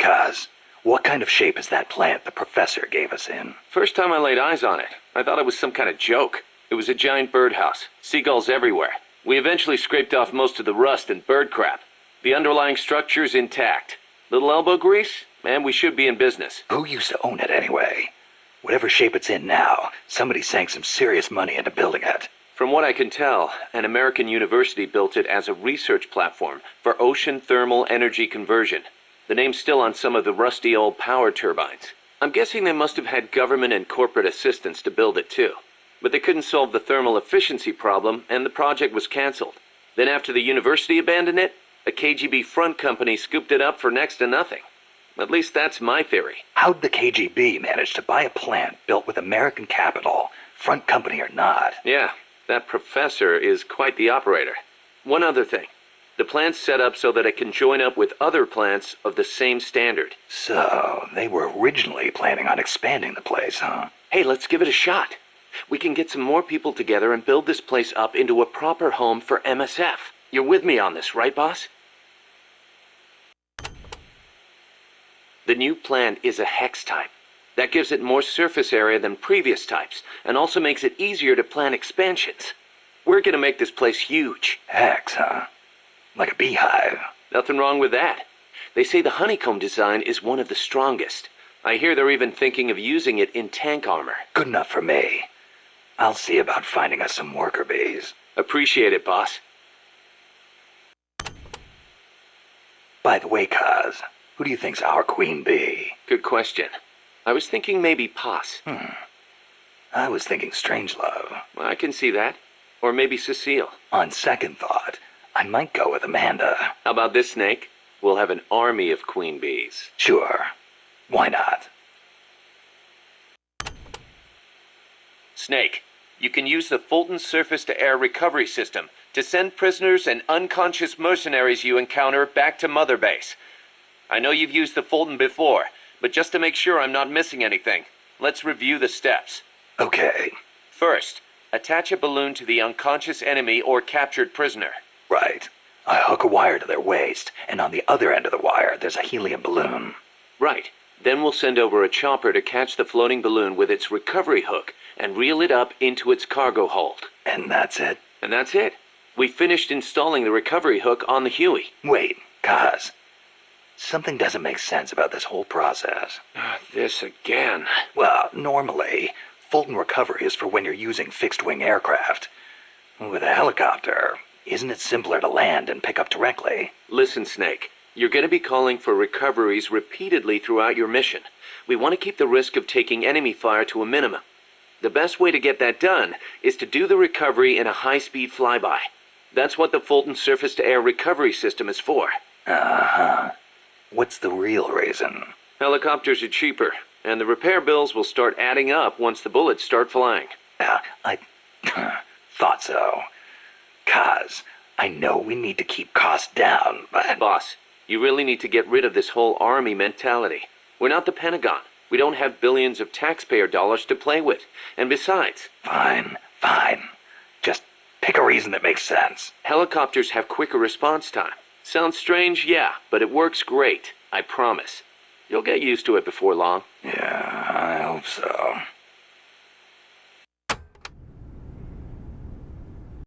Kaz, what kind of shape is that plant the professor gave us in? First time I laid eyes on it, I thought it was some kind of joke. It was a giant birdhouse, seagulls everywhere. We eventually scraped off most of the rust and bird crap. The underlying structure's intact. Little elbow grease, and we should be in business. Who used to own it anyway? Whatever shape it's in now, somebody sank some serious money into building it. From what I can tell, an American university built it as a research platform for ocean thermal energy conversion. The name's still on some of the rusty old power turbines. I'm guessing they must have had government and corporate assistance to build it too. But they couldn't solve the thermal efficiency problem, and the project was canceled. Then after the university abandoned it, a KGB front company scooped it up for next to nothing. At least that's my theory. How'd the KGB manage to buy a plant built with American capital, front company or not? Yeah, that professor is quite the operator. One other thing. The plant's set up so that it can join up with other plants of the same standard. So, they were originally planning on expanding the place, huh? Hey, let's give it a shot. We can get some more people together and build this place up into a proper home for MSF. You're with me on this, right, boss? The new plant is a hex type. That gives it more surface area than previous types, and also makes it easier to plan expansions. We're gonna make this place huge. Hex, huh? Like a beehive. Nothing wrong with that. They say the honeycomb design is one of the strongest. I hear they're even thinking of using it in tank armor. Good enough for me. I'll see about finding us some worker bees. Appreciate it, boss. By the way, Kaz, who do you think's our queen bee? Good question. I was thinking maybe Poss. I was thinking Strangelove. I can see that. Or maybe Cecile. On second thought, I might go with Amanda. How about this, Snake? We'll have an army of queen bees. Sure. Why not? Snake, you can use the Fulton surface-to-air recovery system to send prisoners and unconscious mercenaries you encounter back to Mother Base. I know you've used the Fulton before, but just to make sure I'm not missing anything, let's review the steps. Okay. First, attach a balloon to the unconscious enemy or captured prisoner. Right. I hook a wire to their waist, and on the other end of the wire, there's a helium balloon. Right. Then we'll send over a chopper to catch the floating balloon with its recovery hook and reel it up into its cargo hold. And that's it? And that's it. We finished installing the recovery hook on the Huey. Wait, Kaz. Something doesn't make sense about this whole process. This again. Well, normally, Fulton Recovery is for when you're using fixed-wing aircraft. With a helicopter, isn't it simpler to land and pick up directly? Listen, Snake. You're going to be calling for recoveries repeatedly throughout your mission. We want to keep the risk of taking enemy fire to a minimum. The best way to get that done is to do the recovery in a high-speed flyby. That's what the Fulton surface-to-air recovery system is for. Uh-huh. What's the real reason? Helicopters are cheaper, and the repair bills will start adding up once the bullets start flying. I thought so. Kaz, I know we need to keep costs down, but... Boss, you really need to get rid of this whole army mentality. We're not the Pentagon. We don't have billions of taxpayer dollars to play with. And besides... Fine. Just pick a reason that makes sense. Helicopters have quicker response time. Sounds strange, yeah, but it works great. I promise. You'll get used to it before long. Yeah, I hope so.